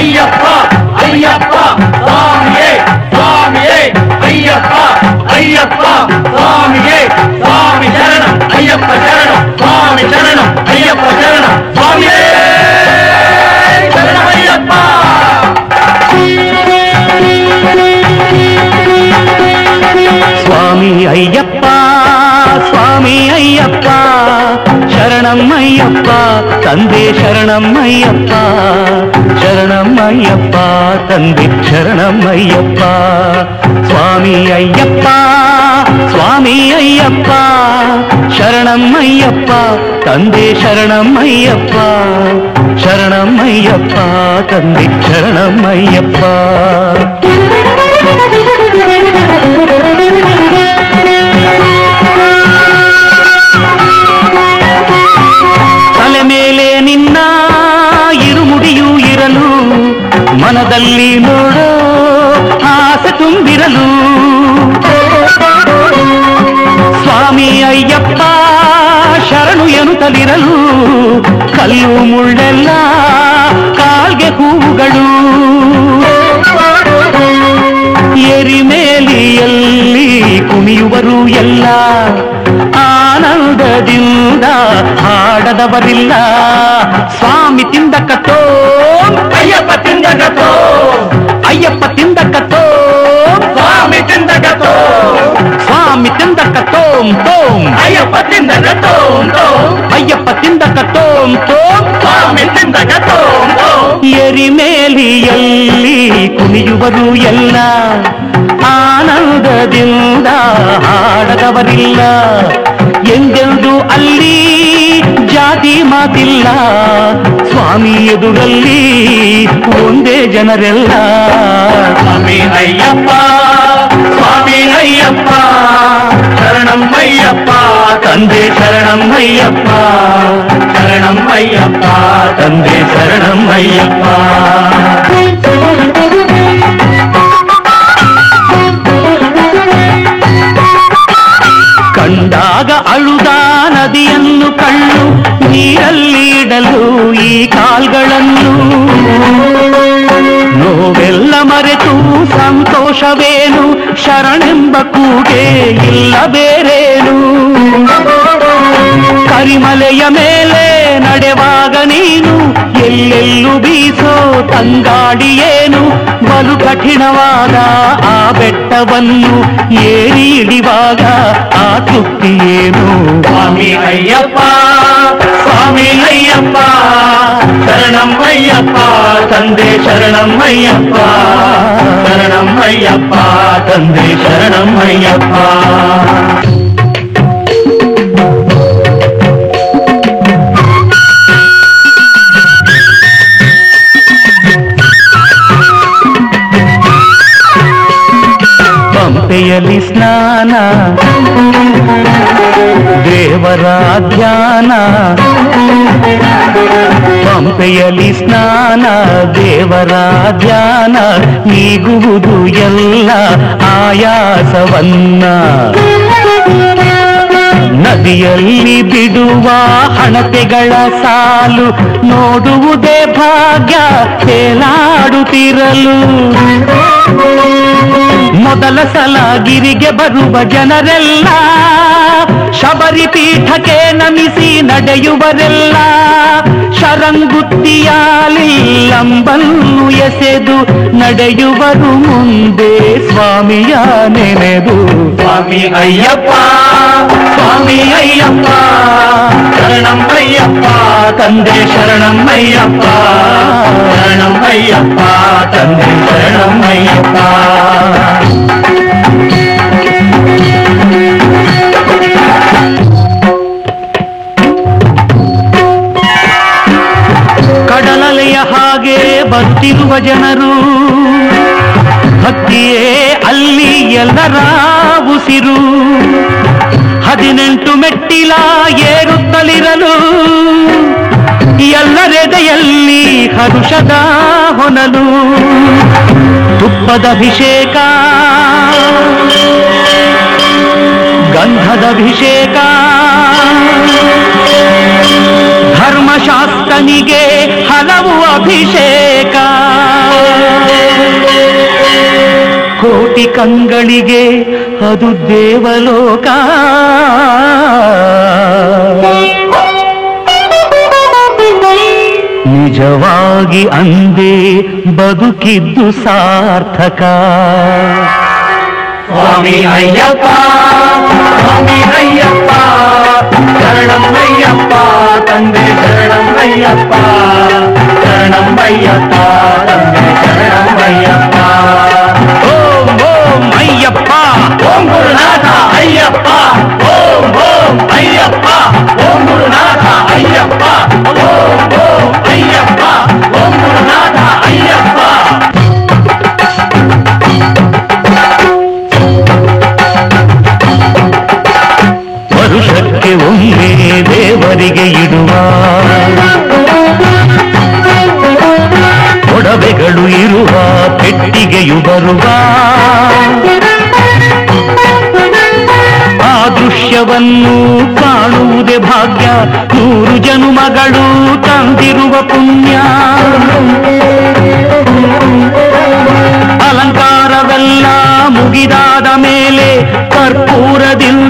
ಅಯ್ಯಪ್ಪ ಅಯ್ಯಪ್ಪ ಸ್ವಾಮಿಯೇ ಸ್ವಾಮಿಯೇ ಅಯ್ಯಪ್ಪ ಅಯ್ಯಪ್ಪ ಸ್ವಾಮಿಯೇ ಸ್ವಾಮಿ ಶರಣ ಅಯ್ಯಪ್ಪ ಶರಣ ಸ್ವಾಮಿ ಶರಣ ಅಯ್ಯಪ್ಪ ಶರಣ ಸ್ವಾಮಿಯೇ ಶರಣಮಯ್ಯಪ್ಪ. ಸ್ವಾಮಿ ಅಯ್ಯಪ್ಪ ಸ್ವಾಮಿ ಅಯ್ಯಪ್ಪ ಶರಣಮಯ್ಯಪ್ಪ ತಂದೆ ಶರಣಮಯ್ಯಪ್ಪ ಶರಣಮಯ್ಯಪ್ಪ ತಂದೆ ಶರಣಮಯ್ಯಪ್ಪ. ಸ್ವಾಮಿ ಅಯ್ಯಪ್ಪ ಸ್ವಾಮಿ ಅಯ್ಯಪ್ಪ ಶರಣಮಯ್ಯಪ್ಪ ತಂದೆ ಶರಣಮಯ್ಯಪ್ಪ ಶರಣಮಯ್ಯಪ್ಪ ತಂದೆ ಶರಣಮಯ್ಯಪ್ಪ. ತಲೆ ಮೇಲೆ ನಿನ್ನ ಇರುಮುಡಿಯೂ ಇರಲು ಮನದಲ್ಲಿ ನೋಡೋ ಆಸೆ ತುಂಬಿರಲು ಸ್ವಾಮಿ ಅಯ್ಯಪ್ಪ ಶರಣು ಎನ್ನುತ್ತಲಿರಲು ಕಲ್ಲು ಮುಳ್ಳೆಲ್ಲ ಕಾಲ್ಗೆ ಹೂವುಗಳು ಎರಿಮೇಲಿಯಲ್ಲಿ ಕುಣಿಯುವರು ಎಲ್ಲ ಆನಂದದಿಂದ ಹಾಡದವರಿಲ್ಲ. ಸ್ವಾಮಿ ತಿಂದಕತ್ತೋ ಅಯ್ಯಪ್ಪ ತಿಂದಕತ್ತೋ ಅಯ್ಯಪ್ಪ ತಿಂದಕತ್ತೋ ಸ್ವಾಮಿ ತಿಂದಕತ್ತೋ ಸ್ವಾಮಿ ತಿಂದಕತ್ತೋಂ ತೋಂ ಅಯ್ಯಪ್ಪ ತಿಂದಕತ್ತೋ ಅಯ್ಯಪ್ಪ ತಿಂದಕತ್ತೋಂ ತೋಂ ಸ್ವಾಮಿ ತಿಂದಕತ್ತೋ ಎರಿಮೇಲಿಯಲ್ಲಿ ಕುಣಿಯುವರು ಎಲ್ಲ ಆನಂದದಿಂದ ಹಾಡದವರಿಲ್ಲ. ಎಂದೆಂದು ಅಲ್ಲಿ ಜಾತಿ ಮಾತಿಲ್ಲ ಸ್ವಾಮಿ ಎದುರಲ್ಲಿ ಒಂದೇ ಜನರೆಲ್ಲ. ಸ್ವಾಮಿ ಅಯ್ಯಪ್ಪ ಸ್ವಾಮಿ ಅಯ್ಯಪ್ಪ ಶರಣಮಯ್ಯಪ್ಪ ತಂದೆ ಶರಣಮಯ್ಯಪ್ಪ ಶರಣಮಯ್ಯಪ್ಪ ತಂದೆ ಶರಣಮಯ್ಯಪ್ಪ. ಕಂಡಾಗ ಅಳುದ ನದಿಯನ್ನು ಕಳ್ಳು ನೀರಲ್ಲಿಡಲು ಈ ಕಾಲ್ಗಳನ್ನು ನೋವೆಲ್ಲ ಮರೆತು ಸಂತೋಷವೇನು ಶರಣೆಂಬ ಕೂಗೆ ಇಲ್ಲ ಬೇರೇನು. ಕರಿಮಲೆಯ ಮೇಲೆ ನಡೆವಾಗ ನೀನು ಎಲ್ಲೆಲ್ಲೂ ಬೀಸೋ ತಂಗಾಡಿಯೇನು ಬಲು ಕಠಿಣವಾದ ಆ ಬೆಟ್ಟವನ್ನು ಏರಿ ಇಳಿವಾಗ ಆ ತೃಪ್ತಿಯೇನು. ಸ್ವಾಮಿ ಅಯ್ಯಪ್ಪ ಸ್ವಾಮಿ ಅಯ್ಯಪ್ಪ ಶರಣಮಯ್ಯಪ್ಪ ತಂದೆ ಶರಣಮಯ್ಯಪ್ಪ ಶರಣಮಯ್ಯಪ್ಪ ತಂದೆ ಶರಣಮಯ್ಯಪ್ಪ. ಪಂಪೆಯಲ್ಲಿ ಸ್ನಾನ ದೇವರ ಧ್ಯಾನ ಪಂಪೆಯಲ್ಲಿ ಸ್ನಾನ ದೇವರ ಧ್ಯಾನ ನೀಗುವುದು ಎಲ್ಲ ಆಯಾಸವನ್ನ. ನದಿಯಲ್ಲಿ ಬಿಡುವ ಹಣತೆಗಳ ಸಾಲು ನೋಡುವುದೇ ಭಾಗ್ಯ ತೇಲಾಡುತ್ತಿರಲು. ಮೊದಲ ಸಲ ಗಿರಿಗೆ ಬರುವ ಜನರೆಲ್ಲ ಶಬರಿ ಪೀಠಕ್ಕೆ ನಮಿಸಿ ನಡೆಯುವರೆಲ್ಲ ಶರಂಗುತ್ತಿಯಾಲಿ ಲಂಬನ್ನು ಎಸೆದು ನಡೆಯುವರು ಮುಂದೆ ಸ್ವಾಮಿಯ ನೆನೆದು. ಸ್ವಾಮಿ ಅಯ್ಯಪ್ಪ ಸ್ವಾಮಿ ಅಯ್ಯಪ್ಪ ಶರಣಮಯ್ಯಪ್ಪ ತಂದೆ ಶರಣಮಯ್ಯಪ್ಪ ಶರಣಮಯ್ಯಪ್ಪ ತಂದೆ ಶರಣಮಯ್ಯಪ್ಪ. ಕಡಲಲೆಯ ಹಾಗೆ ಬರ್ತಿರುವ ಜನರು ಭಕ್ತಿಯೇ ಅಲ್ಲಿ ಎಲ್ಲರ ಉಸಿರು. 18 ಮೆಟ್ಟಿಲ ಏರುತ್ತಲಿರಲು ಎಲ್ಲರೆದೆಯಲ್ಲಿ ಹರುಷದ ಹೊನಲು. ತುಪ್ಪದ ಅಭಿಷೇಕ ಗಂಧದ ಅಭಿಷೇಕ ಧರ್ಮಶಾಸ್ತ್ರನಿಗೆ ಹಲವು ಅಭಿಷೇಕ. ಕಂಗಳಿಗೆ ಅದು ದೇವಲೋಕ. ನಿಜವಾಗಿ ಅಂದೇ ಬದುಕಿದ್ದು ಸಾರ್ಥಕ. ಸ್ವಾಮಿ ಅಯ್ಯಪ್ಪ ಸ್ವಾಮಿ ಅಯ್ಯಪ್ಪ ಶರಣಂ ಅಯ್ಯಪ್ಪ ತಂದೆ ಶರಣಂ ಅಯ್ಯಪ್ಪ ಶರಣಂ ಅಯ್ಯಪ್ಪ ತಂದೆ ಶರಣಂ ಅಯ್ಯಪ್ಪ. ಓಂ ಓಂ ಅಯ್ಯಪ್ಪ ಓಂ ಗುರುನಾಥ ಅಯ್ಯಪ್ಪ ಓಂ ಓಂ ಅಯ್ಯಪ್ಪ ಓಂ ಗುರುನಾಥ ಅಯ್ಯಪ್ಪ ಓಂ ಓಂ ಅಯ್ಯಪ್ಪ ಓಂ ಗುರುನಾಥ ಅಯ್ಯಪ್ಪ. ವರುಷಕ್ಕೆ ಒಮ್ಮೆ ದೇವರಿಗೆ ಇಡುವ ಒಡವೆಗಳು ಇರುವ ಪೆಟ್ಟಿಗೆಯು ಬರುವ ಆ ದೃಶ್ಯವನ್ನು ಕಾಣುವುದೇ ಭಾಗ್ಯ. 100 ಜನುಮಗಳು ತಂದಿರುವ ಪುಣ್ಯ. ಅಲಂಕಾರವೆಲ್ಲ ಮುಗಿದಾದ ಮೇಲೆ ಕರ್ಪೂರದಿಂದ